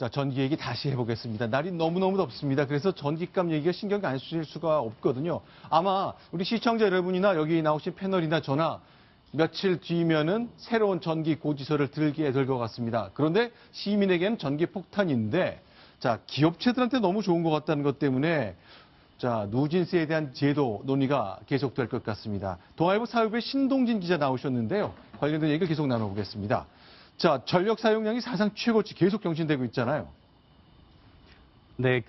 자, 전기 얘기 다시 해보겠습니다. 날이 너무너무 덥습니다. 그래서 전기값 얘기가 신경이 안 쓰일 수가 없거든요. 아마 우리 시청자 여러분이나 여기 나오신 패널이나 저나 며칠 뒤면은 새로운 전기 고지서를 들게 될 것 같습니다. 그런데 시민에게는 전기 폭탄인데, 자, 기업체들한테 너무 좋은 것 같다는 것 때문에 자, 누진세에 대한 제도 논의가 계속될 것 같습니다. 동아일보 사회부의 신동진 기자 나오셨는데요. 관련된 얘기를 계속 나눠보겠습니다. 자, 전력 사용량이 사상 최고치 계속 경신되고 있잖아요. 네,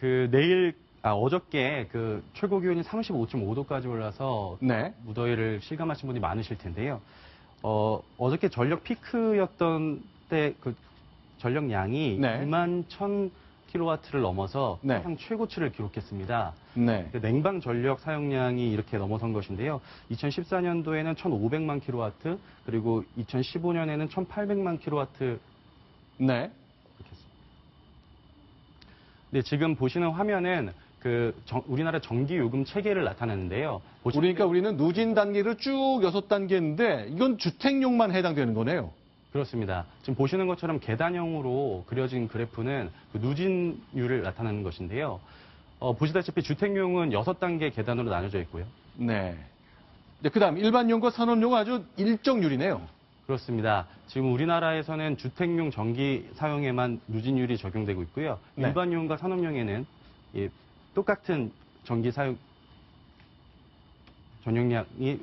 어저께 최고 기온이 35.5도까지 올라서 네. 무더위를 실감하신 분이 많으실 텐데요. 어저께 전력 피크였던 때 전력량이 네. 2만 1,000kW를 넘어서 네. 사상 최고치를 기록했습니다. 네. 냉방 전력 사용량이 이렇게 넘어선 것인데요. 2014년도에는 1,500만 kW, 그리고 2015년에는 1,800만 kW. 네. 네, 지금 보시는 화면은 우리나라 전기 요금 체계를 나타내는데요. 그러니까 우리는 누진 단계를 쭉 6단계인데 이건 주택용만 해당되는 거네요. 그렇습니다. 지금 보시는 것처럼 계단형으로 그려진 그래프는 누진율을 나타내는 것인데요. 보시다시피 주택용은 6단계 계단으로 나눠져 있고요. 네. 그다음 일반용과 산업용은 아주 일정률이네요. 그렇습니다. 지금 우리나라에서는 주택용 전기 사용에만 누진율이 적용되고 있고요. 네. 일반용과 산업용에는 똑같은 전기 사용 전용량이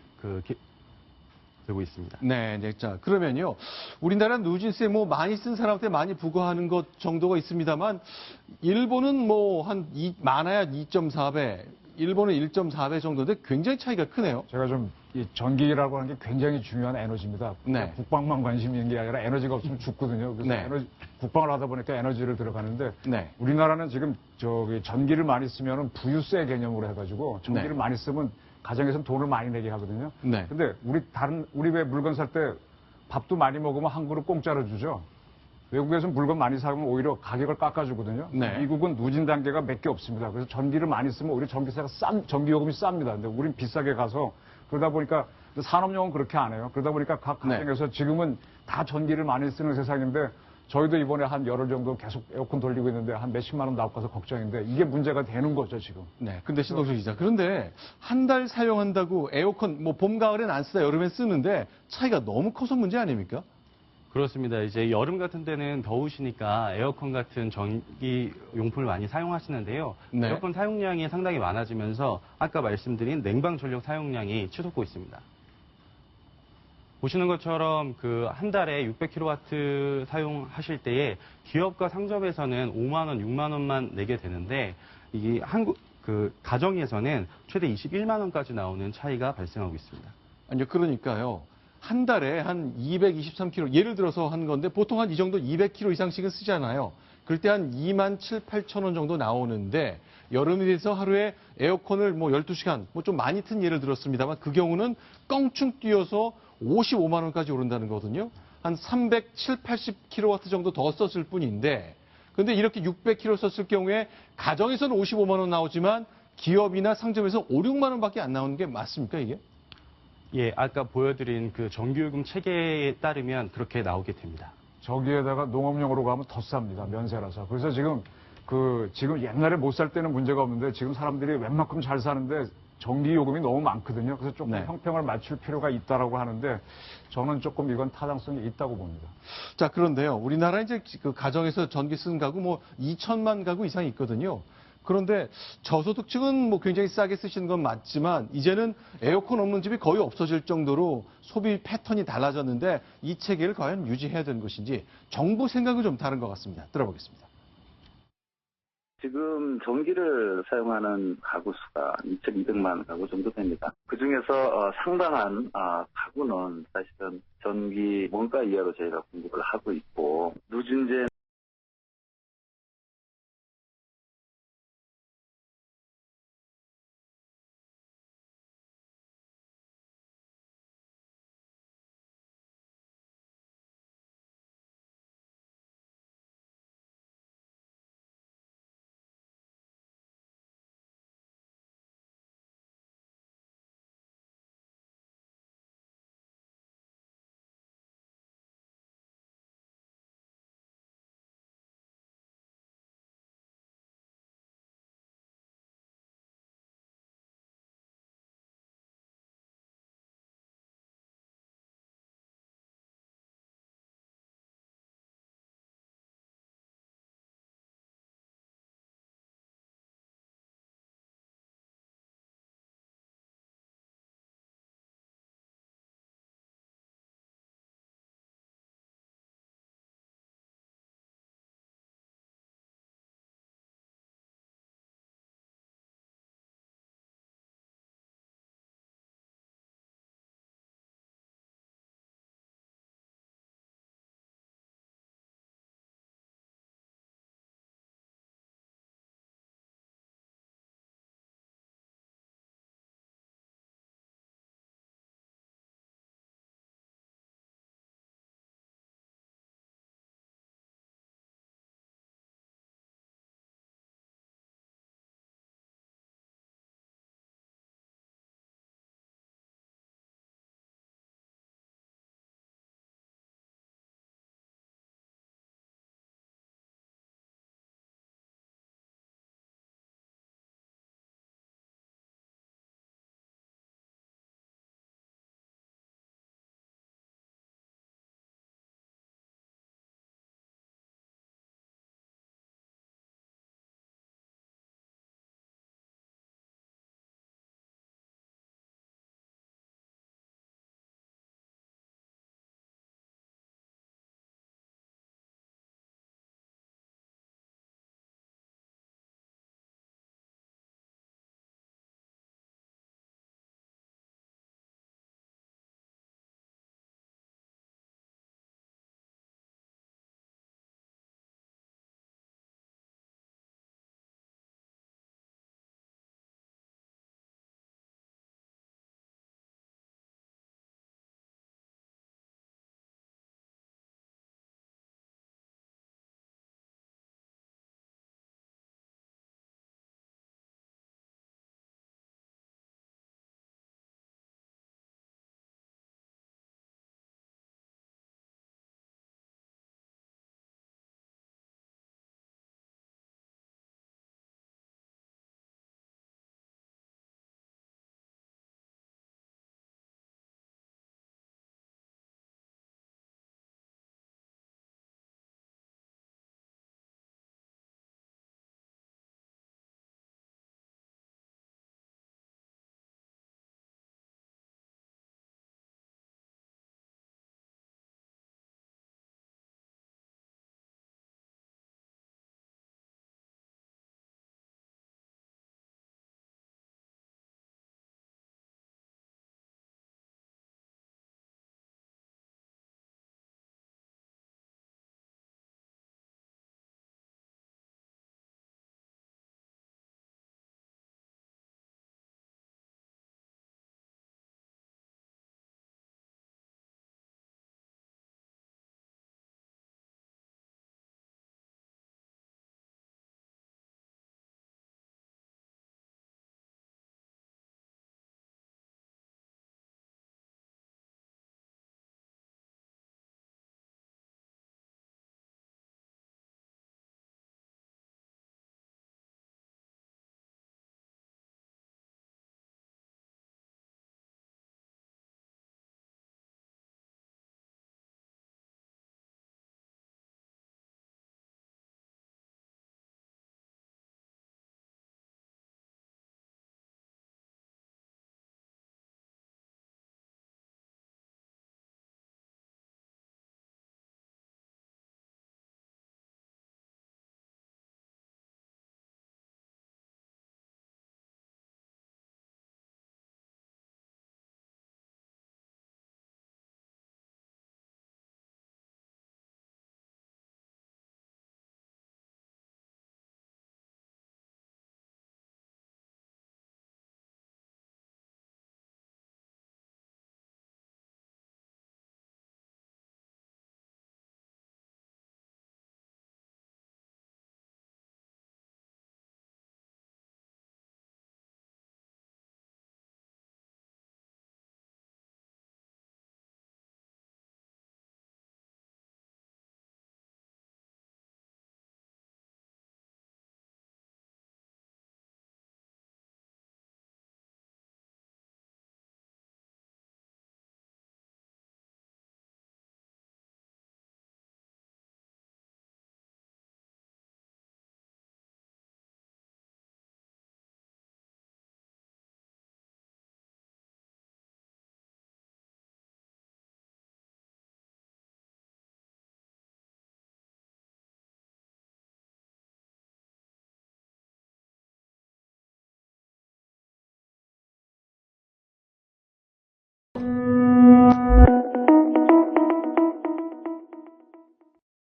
되고 있습니다. 네, 네. 자, 그러면요. 우리나라 누진세 많이 쓴 사람한테 많이 부과하는 것 정도가 있습니다만, 일본은 많아야 2.4배, 일본은 1.4배 정도인데 굉장히 차이가 크네요. 제가 이 전기라고 하는 게 굉장히 중요한 에너지입니다. 네. 국방만 관심이 있는 게 아니라 에너지가 없으면 죽거든요. 그래서 네. 국방을 하다 보니까 에너지를 들어가는데 네. 우리나라는 지금 전기를 많이 쓰면 부유세 개념으로 해가지고 전기를 네. 많이 쓰면 가정에서는 돈을 많이 내게 하거든요. 네. 근데 우리 왜 물건 살 때 밥도 많이 먹으면 한 그릇 공짜로 주죠. 외국에서는 물건 많이 사면 오히려 가격을 깎아주거든요. 네. 미국은 누진 단계가 몇 개 없습니다. 그래서 전기를 많이 쓰면 오히려 전기요금이 쌉니다. 근데 우린 비싸게 가서 그러다 보니까 산업용은 그렇게 안 해요. 그러다 보니까 각 가정에서 지금은 다 전기를 많이 쓰는 세상인데 저희도 이번에 한 열흘 정도 계속 에어컨 돌리고 있는데 한 몇십만 원 나올까 서 걱정인데 이게 문제가 되는 거죠, 지금. 네. 근데 신동철 기자. 그런데 한 달 사용한다고 에어컨 봄, 가을엔 안 쓰다 여름엔 쓰는데 차이가 너무 커서 문제 아닙니까? 그렇습니다. 이제 여름 같은 때는 더우시니까 에어컨 같은 전기 용품을 많이 사용하시는데요. 네. 에어컨 사용량이 상당히 많아지면서 아까 말씀드린 냉방 전력 사용량이 치솟고 있습니다. 보시는 것처럼 한 달에 600kW 사용하실 때에 기업과 상점에서는 5만 원, 6만 원만 내게 되는데 이게 가정에서는 최대 21만 원까지 나오는 차이가 발생하고 있습니다. 아니요. 그러니까요. 한 달에 한 223kg, 예를 들어서 한 건데 보통 한 이 정도 200kg 이상씩은 쓰잖아요. 그럴 때 한 2만 7, 8천 원 정도 나오는데 여름이 돼서 하루에 에어컨을 12시간, 좀 많이 튼 예를 들었습니다만 그 경우는 껑충 뛰어서 55만 원까지 오른다는 거거든요. 한 307, 80kW 정도 더 썼을 뿐인데 근데 이렇게 600kg 썼을 경우에 가정에서는 55만 원 나오지만 기업이나 상점에서 5, 6만 원밖에 안 나오는 게 맞습니까, 이게? 예, 아까 보여드린 전기요금 체계에 따르면 그렇게 나오게 됩니다. 저기에다가 농업용으로 가면 더 쌉니다. 면세라서. 그래서 지금 옛날에 못 살 때는 문제가 없는데 지금 사람들이 웬만큼 잘 사는데 전기 요금이 너무 많거든요. 그래서 조금 형평을 맞출 필요가 있다라고 하는데 저는 조금 이건 타당성이 있다고 봅니다. 자, 그런데요. 우리나라 이제 가정에서 전기 쓰는 가구 2천만 가구 이상이 있거든요. 그런데 저소득층은 굉장히 싸게 쓰시는 건 맞지만 이제는 에어컨 없는 집이 거의 없어질 정도로 소비 패턴이 달라졌는데 이 체계를 과연 유지해야 되는 것인지 정부 생각은 좀 다른 것 같습니다. 들어보겠습니다. 지금 전기를 사용하는 가구 수가 2,200만 가구 정도 됩니다. 그중에서 상당한 가구는 사실은 전기 원가 이하로 저희가 공급을 하고 있고 누진제